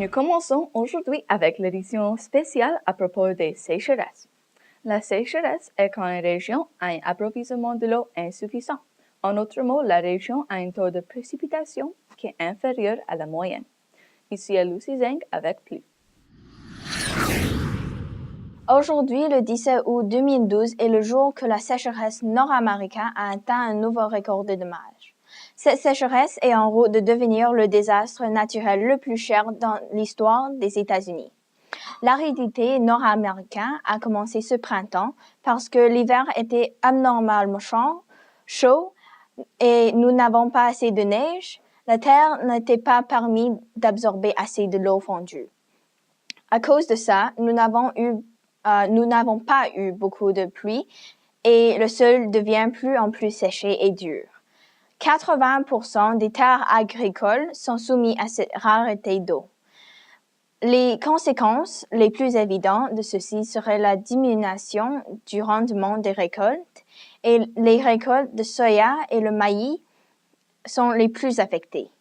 Nous commençons aujourd'hui avec l'édition spéciale à propos des sécheresses. La sécheresse est quand une région a un approvisionnement de l'eau insuffisant. En d'autres mots, la région a un taux de précipitation qui est inférieur à la moyenne. Ici est Lucy Zeng avec plus. Aujourd'hui, le 17 août 2012 est le jour que la sécheresse nord-américaine a atteint un nouveau record de dommages. Cette sécheresse est en route de devenir le désastre naturel le plus cher dans l'histoire des États-Unis. L'aridité nord-américaine a commencé ce printemps parce que l'hiver était abnormalement chaud et nous n'avons pas assez de neige. La terre n'était pas permis d'absorber assez de l'eau fondue. À cause de ça, nous n'avons pas eu beaucoup de pluie et le sol devient plus en plus séché et dur. 80% des terres agricoles sont soumises à cette rareté d'eau. Les conséquences les plus évidentes de ceci seraient la diminution du rendement des récoltes et les récoltes de soya et le maïs sont les plus affectées.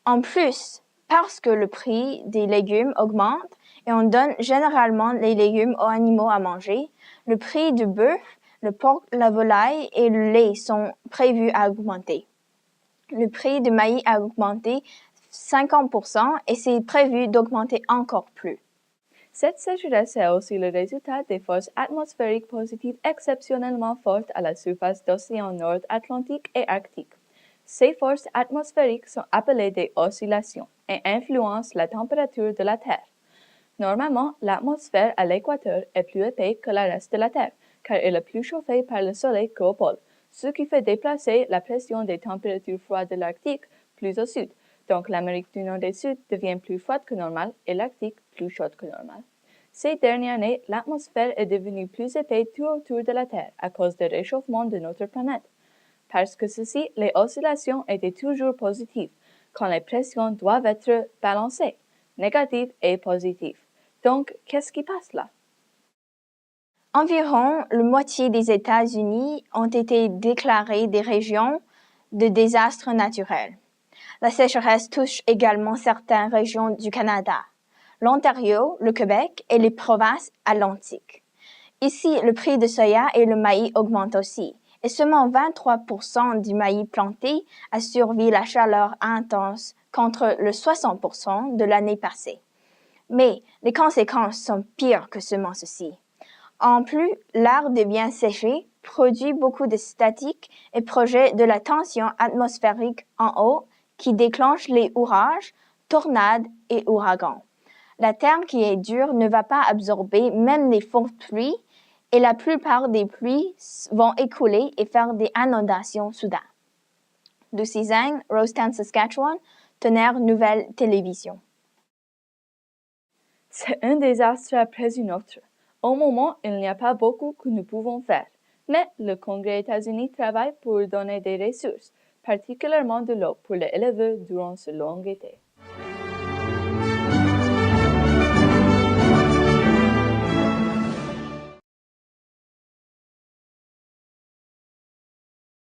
En plus, parce que le prix des légumes augmente et on donne généralement les légumes aux animaux à manger, le prix du bœuf, le porc, la volaille et le lait sont prévus à augmenter. Le prix du maïs a augmenté 50% et c'est prévu d'augmenter encore plus. Cette sécheresse est aussi le résultat des forces atmosphériques positives exceptionnellement fortes à la surface d'océans nord-atlantique et arctique. Ces forces atmosphériques sont appelées des oscillations et influencent la température de la Terre. Normalement, l'atmosphère à l'équateur est plus épaisse que le reste de la Terre, car elle est plus chauffée par le Soleil qu'au pôle, ce qui fait déplacer la pression des températures froides de l'Arctique plus au sud. Donc, l'Amérique du Nord et du Sud devient plus froide que normal et l'Arctique plus chaude que normal. Ces dernières années, l'atmosphère est devenue plus épaisse tout autour de la Terre à cause du réchauffement de notre planète. Parce que ceci, les oscillations étaient toujours positives, quand les pressions doivent être balancées, négatives et positives. Donc, qu'est-ce qui passe là? Environ la moitié des États-Unis ont été déclarés des régions de désastres naturels. La sécheresse touche également certaines régions du Canada, l'Ontario, le Québec et les provinces atlantiques. Ici, le prix de soya et le maïs augmente aussi, et seulement 23% du maïs planté a survécu la chaleur intense contre le 60% de l'année passée. Mais les conséquences sont pires que seulement ceci. En plus, l'air devient séché, produit beaucoup de statique et projette de la tension atmosphérique en haut qui déclenche les orages, tornades et ouragans. La terre qui est dure ne va pas absorber même les fortes pluies et la plupart des pluies vont écouler et faire des inondations soudaines. Lucy Zeng, Rosetown, Saskatchewan, Tonnerre Nouvelle Télévision. C'est un désastre après un autre. Au moment, il n'y a pas beaucoup que nous pouvons faire, mais le Congrès États-Unis travaille pour donner des ressources, particulièrement de l'eau pour les éleveurs durant ce long été.